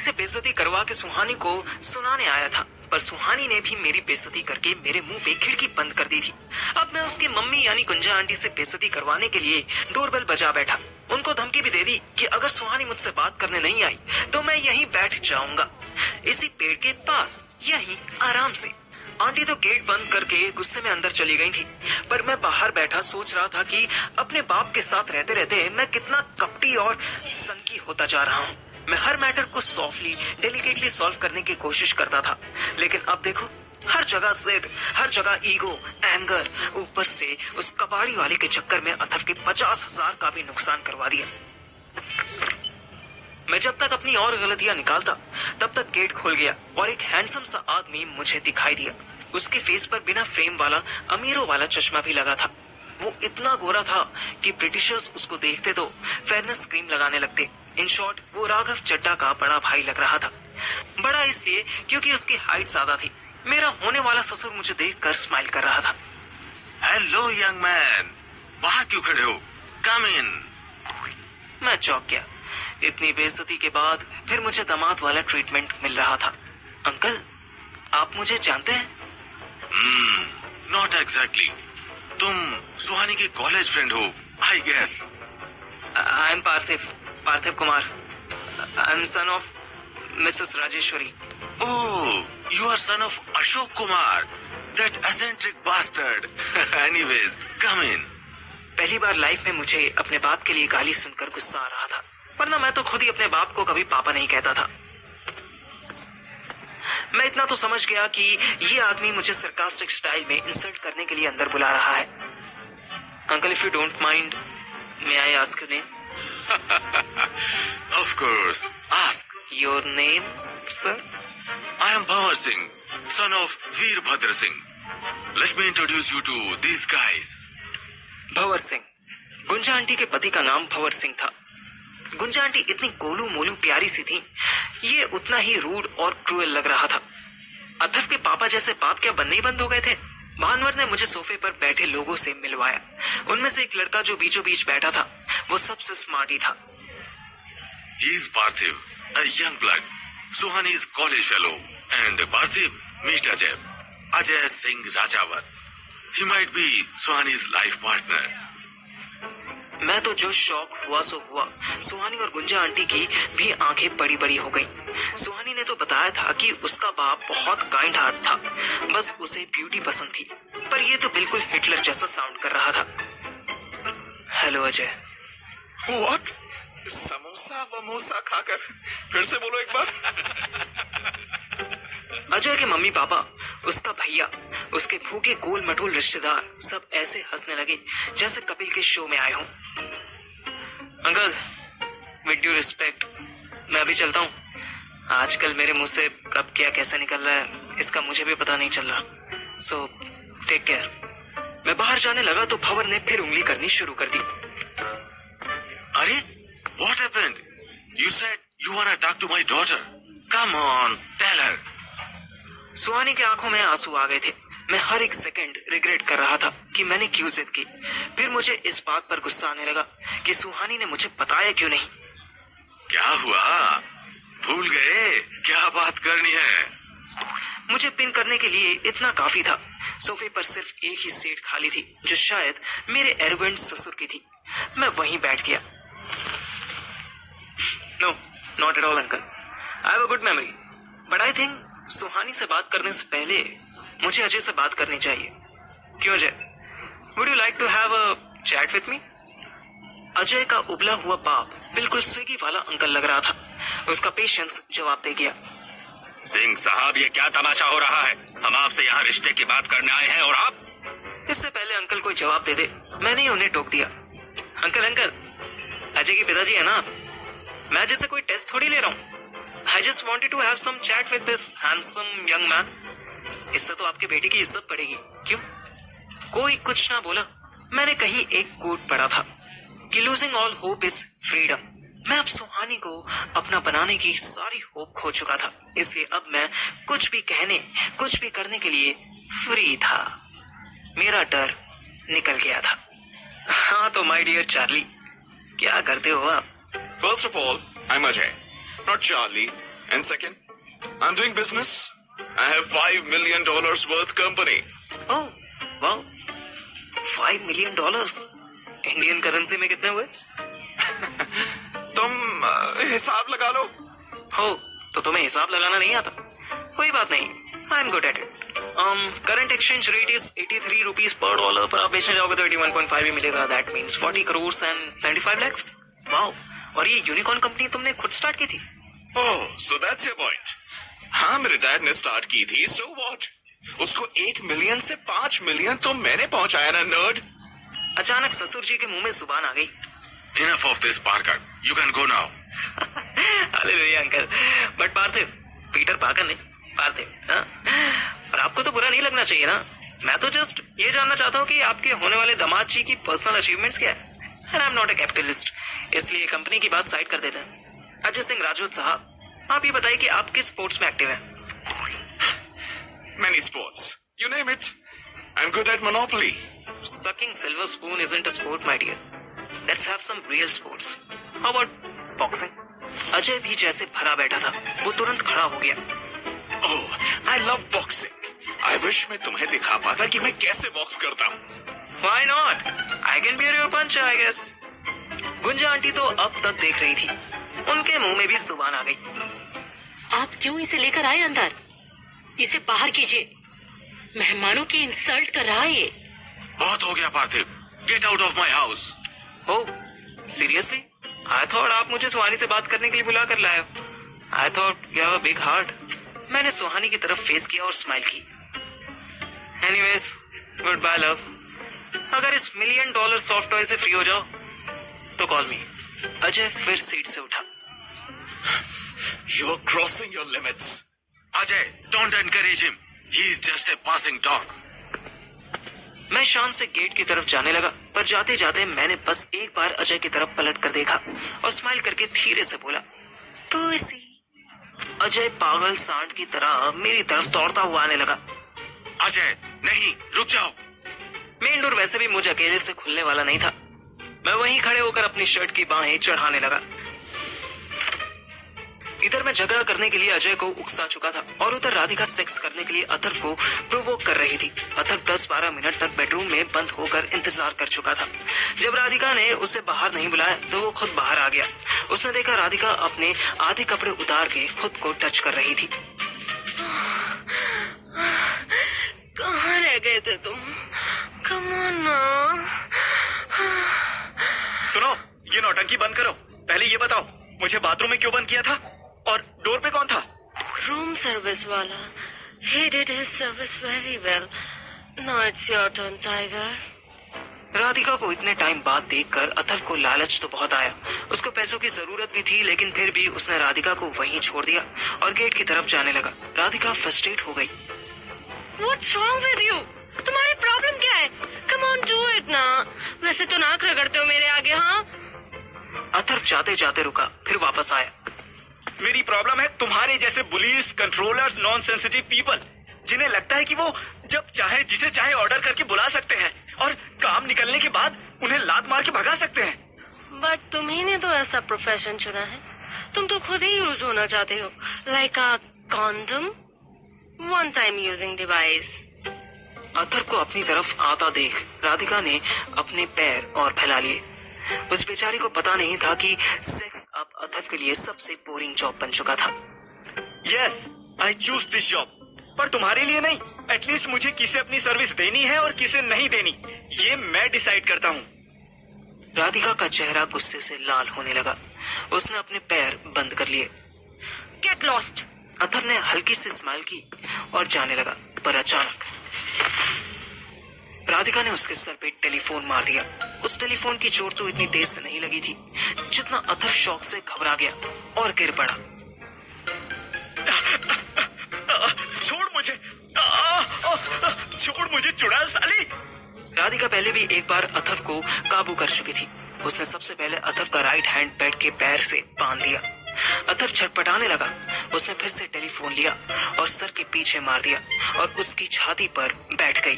से बेइज्जती करवा के सुहानी को सुनाने आया था, पर सुहानी ने भी मेरी बेइज्जती करके मेरे मुंह पे खिड़की बंद कर दी थी। अब मैं उसकी मम्मी यानी गुंजा आंटी से बेइज्जती करवाने के लिए डोरबेल बजा बैठा। उनको धमकी भी दे दी कि अगर सुहानी मुझसे बात करने नहीं आई तो मैं यहीं बैठ जाऊंगा, इसी पेड़ के पास, यहीं आराम से। आंटी तो गेट बंद करके गुस्से में अंदर चली गई थी, पर मैं बाहर बैठा सोच रहा था कि अपने बाप के साथ रहते रहते मैं कितना कपटी और सनकी होता जा रहा हूँ। मैं हर मैटर को सॉफ्टली, डेलिकेटली सॉल्व करने की कोशिश करता था, लेकिन अब देखो, हर जगह जिद, हर जगह ईगो, एंगर, ऊपर से उस कबाड़ी वाले के चक्कर में अथर्व के 50,000 का भी नुकसान करवा दिया। मैं जब तक अपनी और गलतियां निकालता तब तक गेट खुल गया और एक हैंडसम सा आदमी मुझे दिखाई दिया। उसके फेस पर बिना फ्रेम वाला अमीरों वाला चश्मा भी लगा था। वो इतना गोरा था कि ब्रिटिशर्स उसको देखते तो फेयरनेस क्रीम लगाने लगते। इन शॉर्ट, वो राघव चड्ढा का बड़ा भाई लग रहा था। बड़ा इसलिए क्योंकि उसकी हाइट ज्यादा थी। मेरा होने वाला ससुर मुझे देखकर स्माइल कर रहा था। हेलो यंग मैन, बाहर क्यों खड़े हो? कम इन। मैं चौंक गया। इतनी बेइज्जती के बाद फिर मुझे दामाद वाला ट्रीटमेंट मिल रहा था। अंकल, आप मुझे जानते हैं? Not exactly. तुम सुहानी के कॉलेज फ्रेंड हो, I guess. I am Parthiv Kumar. I am son of Mrs Rajeshwari. Oh, you are son of Ashok Kumar, that eccentric bastard. Anyways, come in. पहली बार लाइफ में मुझे अपने बाप के लिए गाली सुनकर गुस्सा आ रहा था, वरना मैं तो खुद ही अपने बाप को कभी पापा नहीं कहता था। मैं इतना तो समझ गया कि ये आदमी मुझे सरकास्टिक स्टाइल में इंसल्ट करने के लिए अंदर बुला रहा है। Uncle, if you don't mind, may I ask your name? Of course, ask. Your name, sir? I am Bhavar Singh, son of Veerbhadra Singh. Let me introduce you to these guys. Bhanwar Singh. Gunja aunty के पति का नाम भंवर सिंह था। गुंजा aunty इतनी गोलू मोलू प्यारी सी थी, ये उतना ही रूड और क्रूएल लग रहा था। अथर्व के पापा जैसे बाप क्या बनने ही बंद हो गए थे? भानवर ने मुझे सोफे पर बैठे लोगों से मिलवाया। उनमें से एक लड़का जो बीचों बीच बैठा था, वो सबसे स्मार्ट ही था। He is Parthiv, a young blood. Suhani is college fellow, and Parthiv, meet Ajay Singh Rajawat. He might be Suhani's life partner. मैं तो जो शौक हुआ सो हुआ। सुहानी और गुंजा आंटी की भी आंखें बड़ी बड़ी हो गईं। सुहानी ने तो बताया था कि उसका बाप बहुत काइंड हार्ट था, बस उसे ब्यूटी पसंद थी, पर ये तो बिल्कुल हिटलर जैसा साउंड कर रहा था। हेलो अजय। What? समोसा वमोसा खाकर फिर से बोलो एक बार। अजय के मम्मी पापा, उसका भैया, उसके भूखे गोल मटोल रिश्तेदार सब ऐसे हंसने लगे जैसे कपिल के शो में आए हों। अंकल, विद ड्यू रिस्पेक्ट, मैं अभी चलता हूँ। आजकल मेरे मुंह से कब क्या कैसे निकल रहा है इसका मुझे भी पता नहीं चल रहा। So take care. मैं बाहर जाने लगा तो भंवर ने फिर उंगली करनी शुरू कर दी। अरे, what happened? You said you wanna talk to my daughter. Come on, tell her. सुहानी के आंखों में आंसू आ गए थे। मैं हर एक सेकंड रिग्रेट कर रहा था कि मैंने क्यों जिद की। फिर मुझे इस बात पर गुस्सा आने लगा कि सुहानी ने मुझे बताया क्यों नहीं। क्या हुआ? भूल गए क्या बात करनी है? मुझे पिन करने के लिए इतना काफी था। सोफे पर सिर्फ एक ही सीट खाली थी, जो शायद मेरे एरोगेंट ससुर की थी। मैं वहीं बैठ गया। No, not at all uncle. I have a good memory, but I think Suhani से बात करने से पहले मुझे अजय से बात करनी चाहिए। क्यों Ajay? Would you like to have a chat with me? Ajay का उबला हुआ बाप बिल्कुल स्विगी वाला अंकल लग रहा था। उसका पेशेंस जवाब दे गया। सिंह साहब, ये क्या तमाशा हो रहा है? हम आपसे यहाँ रिश्ते की बात करने आए हैं और आप? इससे पहले अंकल कोई जवाब दे दे, मैंने ही उन्हें टोक दिया। अंकल, अजय के पिताजी है ना आप? मैं अजय से कोई टेस्ट थोड़ी ले रहा हूँ। I just wanted to have some chat with this handsome young man. इससे तो आपके बेटे की इज्जत बढ़ेगी। क्यों? कोई कुछ ना बोला। मैंने कहीं एक कोट पढ़ा था कि losing all hope is freedom. मैं अब सुहानी को अपना बनाने की सारी होप खो चुका था, इसलिए अब मैं कुछ भी कहने, कुछ भी करने के लिए फ्री था। मेरा डर निकल गया था। हाँ तो माय डियर चार्ली, क्या करते हो आप? First of all, I'm Ajay, not Charlie. And second, I'm doing business. I have $5 million worth company. ओह वाह, $5 million इंडियन करेंसी में कितने हुए? तुम हिसाब लगा लो। हो तो तुम्हें हिसाब लगाना नहीं आता? कोई बात नहीं, I am good at it. Current exchange rate is 83 rupees per dollar, पर आप बेचने जाओगे तो 81.5 ही मिलेगा। That means 40 crore and 75 lakhs। Wow, और ये यूनिकॉर्न कंपनी तुमने खुद स्टार्ट की थी? ओह, so that's your point. हाँ, मेरे डैड ने स्टार्ट की थी, so what? उसको 1 मिलियन से 5 मिलियन तो मैंने पहुंचाया ना, नर्ड। अचानक ससुर जी के मुंह में जुबान आ गई। Enough of this, Parker. You can go now. अरे uncle, but Parthiv, Peter Parker नहीं, पार्थिव। हाँ? और आपको तो बुरा नहीं लगना चाहिए ना। मैं तो जस्ट ये जानना चाहता हूँ कि आपके होने वाले दामाद जी की पर्सनल अचीवमेंट्स क्या है। And I am not a capitalist, इसलिए कंपनी की बात साइड कर देते हैं। अजय सिंह राजपूत साहब, आप ये बताइए कि आप किस स्पोर्ट्स में एक्टिव हैं? Many sports. You name it. I'm good at Monopoly. Sucking silver spoon isn't a sport, my dear. Let's have some real sports. How about boxing? Ajay भी जैसे भरा बैठा था, वो तुरंत खड़ा हो गया। Oh, I love boxing. I wish मैं तुम्हें दिखा पाता कि मैं कैसे बॉक्स करता हूँ। Why not? I can bear your punch, I guess. Gunja aunty तो अब तक देख रही थी, उनके मुंह में भी जुबान आ गई। आप क्यों इसे लेकर आए अंदर? इसे बाहर कीजिए, मेहमानों की इंसल्ट कर रहा है ये। बहुत हो गया Parthiv, get out of my house. Oh, seriously? I thought आप मुझे सुहानी से बात करने के लिए बुला कर लाए हो। I thought you have a big heart. मैंने सुहानी की तरफ फेस किया और स्माइल की। Anyways, good bye love. अगर इस $1 million सॉफ्ट टॉय से फ्री हो जाओ तो कॉल मी। अजय फिर सीट से उठा। You're crossing your limits. Ajay, don't encourage him. He is just a passing dog. मैं शान से गेट की तरफ जाने लगा, पर जाते जाते मैंने बस एक बार अजय की तरफ पलट कर देखा और स्माइल करके धीरे से बोला, तो इसी। अजय पागल सांड की तरह मेरी तरफ दौड़ता हुआ आने लगा। अजय, नहीं, रुक जाओ। मेन डोर वैसे भी मुझे अकेले से खुलने वाला नहीं था। मैं वहीं खड़े होकर अपनी शर्ट की बाहें चढ़ाने लगा। इधर मैं झगड़ा करने के लिए अजय को उकसा चुका था और उधर राधिका सेक्स करने के लिए अथर्व को प्रोवोक कर रही थी। अथर्व 10-12 मिनट तक बेडरूम में बंद होकर इंतजार कर चुका था। जब राधिका ने उसे बाहर नहीं बुलाया तो वो खुद बाहर आ गया। उसने देखा राधिका अपने आधे कपड़े उतार के खुद को टच कर रही थी। कहाँ रह गए थे तुम? कम ऑन ना। सुनो, ये नौटंकी बंद करो। पहले ये बताओ, मुझे बाथरूम में क्यों बंद किया था और डोर पे कौन था? रूम सर्विस वाला। He did his service very well. Now it's your turn, Tiger. Radhika को इतने टाइम बाद देखकर अथर्व को लालच तो बहुत आया। उसको पैसों की जरूरत भी थी, लेकिन फिर भी उसने राधिका को वहीं छोड़ दिया और गेट की तरफ जाने लगा। राधिका फ्रस्ट्रेट हो गई। What's wrong with you? तुम्हारी प्रॉब्लम क्या है? Come on, do it ना। वैसे तो नाक रगड़ते हो मेरे आगे, हाँ? अथर्व जाते जाते रुका, फिर वापस आया। मेरी प्रॉब्लम है तुम्हारे जैसे bullies, controllers, non sensitive people, जिन्हें लगता है कि वो जब चाहे जिसे चाहे ऑर्डर करके बुला सकते हैं और काम निकलने के बाद उन्हें लात मार के भगा सकते हैं। बट तुम्ही ने तो ऐसा प्रोफेशन चुना है। तुम तो खुद ही यूज होना चाहते हो, like a condom, one time using device. Atharva को अपनी तरफ आता देख राधिका ने अपने पैर और फैला लिए। उस बेचारी को पता नहीं था कि सेक्स अब अथर्व के लिए सबसे बोरिंग जॉब बन चुका था। Yes, I choose this job, पर तुम्हारे लिए नहीं। एटलीस्ट मुझे किसे अपनी सर्विस देनी है और किसे नहीं देनी, ये मैं डिसाइड करता हूँ। राधिका का चेहरा गुस्से से लाल होने लगा। उसने अपने पैर बंद कर लिए। Get lost. अथर्व ने हल्की सी स्माइल की और जाने लगा, पर अचानक राधिका ने उसके सर पे टेलीफोन मार दिया। उस टेलीफोन की चोट तो इतनी तेज से नहीं लगी थी जितना अथर्व शॉक से घबरा गया और गिर पड़ा। छोड़ मुझे, छोड़ मुझे चुड़ैल साली। राधिका पहले भी एक बार अथर्व को काबू कर चुकी थी। उसने सबसे पहले अथर्व का राइट हैंड बेड के पैर से बांध दिया। अथर्व छटपटाने लगा। उसने फिर से टेलीफोन लिया और सर के पीछे मार दिया और उसकी छाती पर बैठ गई।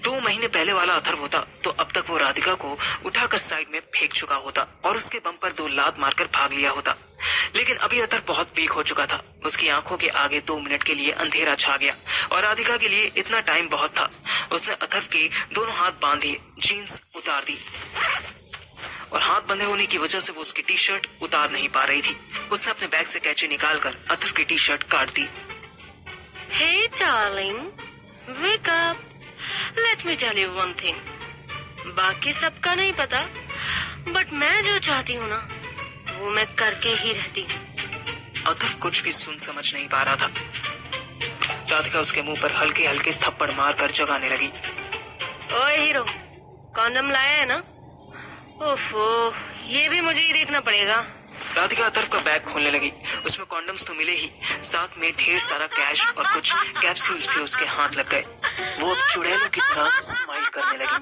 2 महीने पहले वाला अथर्व होता तो अब तक वो राधिका को उठाकर साइड में फेंक चुका होता और उसके बम पर 2 लात मारकर भाग लिया होता। लेकिन अभी अथर्व बहुत वीक हो चुका था। उसकी आंखों के आगे 2 मिनट के लिए अंधेरा छा गया और राधिका के लिए इतना टाइम बहुत था। उसने अथर्व के दोनों हाथ बांध दिए, जीन्स उतार दी और हाथ बंधे होने की वजह से वो उसकी टी शर्ट उतार नहीं पा रही थी। उसने अपने बैग से कैंची निकालकर अथर्व की टी शर्ट काट दी। Hey darling, wake up. Let me tell you one thing. बाकी सबका नहीं पता, बट मैं जो चाहती हूँ ना, वो मैं करके ही रहती हूँ। अथर्व कुछ भी सुन समझ नहीं पा रहा था। राधिका उसके मुंह पर हल्के हल्के थप्पड़ मारकर जगाने लगी। ओए हीरो, कॉन्डम लाया है ना? ओफो, ये भी मुझे ही देखना पड़ेगा। राधिका अथर्व का बैग खोलने लगी। उसमें कॉन्डम्स तो मिले ही, साथ में ढेर सारा कैश और कुछ कैप्सूल्स भी उसके हाथ लग गए। वो अब चुड़ैलों की तरह स्माइल करने लगी।